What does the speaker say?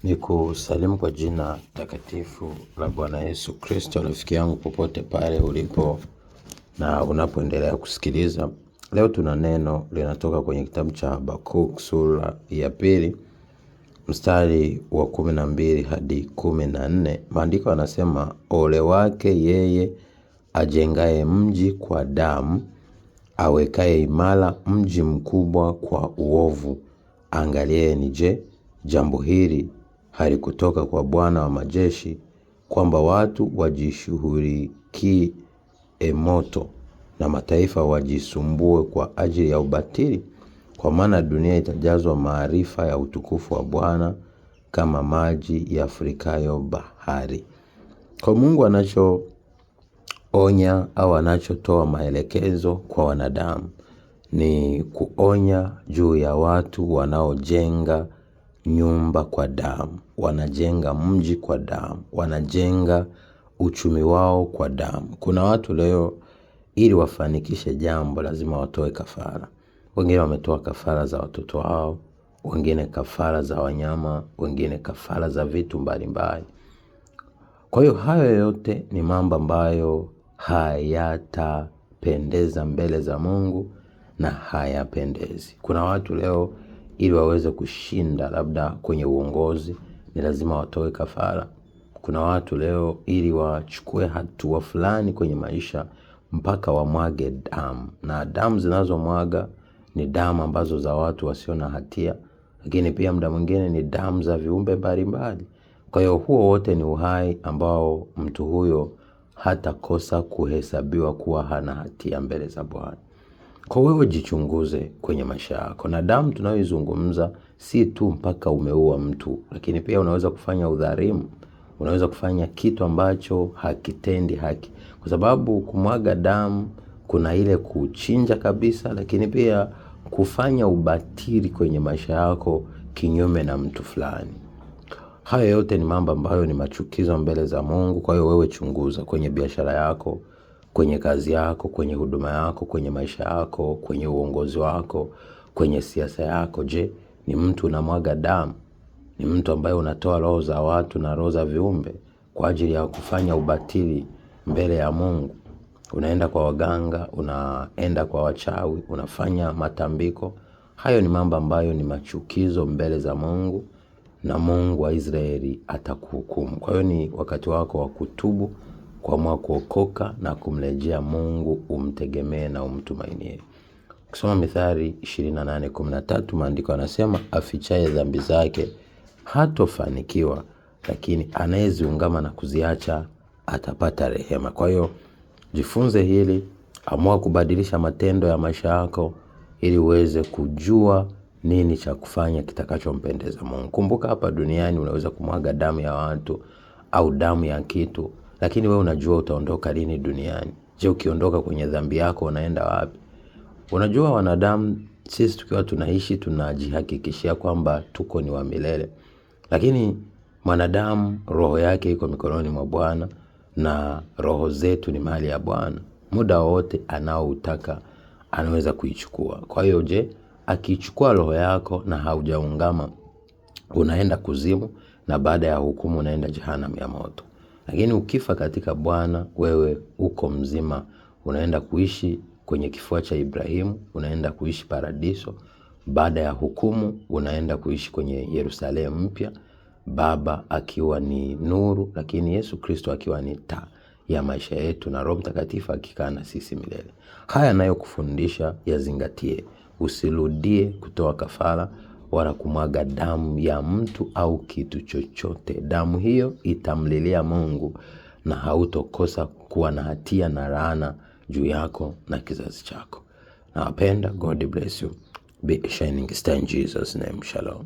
Ni kusalimu kwa jina takatifu la Bwana Yesu Kristo. Rafiki yangu popote pale ulipo na unapoendelea kusikiliza, leo tuna neno linatoka kwenye kitabu cha Habakuk sura ya 2 mstari wa 12 hadi 14. Maandiko yanasema, ole wake yeye ajengaye mji kwa damu, awekaye imara mji mkubwa kwa uovu. Angalieni, je, jambo hili halikutoka kwa Bwana wa majeshi, kwamba watu wajishughulikie moto na mataifa wajisumbue kwa ajili ya ubatili? Kwa maana dunia itajazwa maarifa ya utukufu wa Bwana kama maji yafurikayo bahari. Kwa Mungu anachoonya au anachotoa maelekezo kwa wanadamu ni kuonya juu ya watu wanaojenga nyumba kwa damu, wanajenga mji kwa damu, wanajenga uchumi wao kwa damu. Kuna watu leo ili wafanikishe jambo lazima watoe kafara. Wengine wametoa kafara za watoto wao, wengine kafara za wanyama, wengine kafara za vitu mbalimbali. Kwa hiyo hayo yote ni mambo ambayo hayatapendeza mbele za Mungu na hayapendezi. Kuna watu leo ili waweze kushinda labda kwenye uongozi ni lazima watoe kafara. Kuna watu leo ili wachukue hatua fulani kwenye maisha mpaka wamwage damu, na damu zinazomwaga ni damu ambazo za watu wasio na hatia, lakini pia muda mwingine ni damu za viumbe mbalimbali. Kwa hiyo huo wote ni uhai ambao mtu huyo hatakosa kuhesabiwa kuwa hana hatia mbele za Bwana. Kwa wewe jichunguze kwenye maisha yako. Na damu tunayoizungumza si tu mpaka umeua mtu, lakini pia unaweza kufanya udhalimu, unaweza kufanya kitu ambacho hakitendi haki. Kwa sababu kumwaga damu kuna ile kuchinja kabisa, lakini pia kufanya ubatili kwenye maisha yako kinyume na mtu fulani. Haya yote ni mambo ambayo ni machukizo mbele za Mungu. Kwa hiyo wewe chunguza kwenye biashara yako, kwenye kazi yako, kwenye huduma yako, kwenye maisha yako, kwenye uongozi wako, kwenye siasa yako. Je, ni mtu unamwaga damu? Ni mtu ambaye unatoa roho za watu na roho za viumbe kwa ajili ya kufanya ubatili mbele ya Mungu? Unaenda kwa waganga, unaenda kwa wachawi, unafanya matambiko. Hayo ni mambo ambayo ni machukizo mbele za Mungu, na Mungu wa Israeli atakuhukumu. Kwa hiyo ni wakati wako wa kutubu, kuamua kuokoka na kumrejea Mungu, umtegemee na umtumainie. Kusoma Mithali 28:13, maandiko yanasema, afichaye dhambi zake hatofanikiwa, lakini anayeziungama na kuziacha atapata rehema. Kwa hiyo jifunze hili, amua kubadilisha matendo ya maisha yako ili uweze kujua nini cha kufanya kitakachompendeza Mungu. Kumbuka hapa duniani unaweza kumwaga damu ya watu au damu ya kitu, lakini wewe unajua utaondoka lini duniani? Je, ukiondoka kwenye dhambi yako unaenda wapi? Unajua wanadamu sisi tukiwa tunaishi tunajihakikishia kwamba tuko ni wa milele. Lakini mwanadamu roho yake iko mikononi mwa Bwana, na roho zetu ni mali ya Bwana. Muda wote anaoutaka anaweza kuichukua. Kwa hiyo je, akichukua roho yako na haujaungama, unaenda kuzimu, na baada ya hukumu unaenda jehanamu ya moto. Lakini ukifa katika Bwana, wewe uko mzima, unaenda kuishi kwenye kifua cha Ibrahimu, unaenda kuishi paradiso. Baada ya hukumu unaenda kuishi kwenye Yerusalemu mpya, Baba akiwa ni nuru, lakini Yesu Kristo akiwa ni taa ya maisha yetu, na Roho Mtakatifu akikaa na sisi milele. Haya nayo kufundisha yazingatie. Usirudie kutoa kafara wala kumwaga damu ya mtu au kitu chochote. Damu hiyo itamlilia Mungu na hautokosa kuwa na hatia na laana juu yako na kizazi chako. Nawapenda. God bless you. Be a shining star in Jesus' name. Shalom.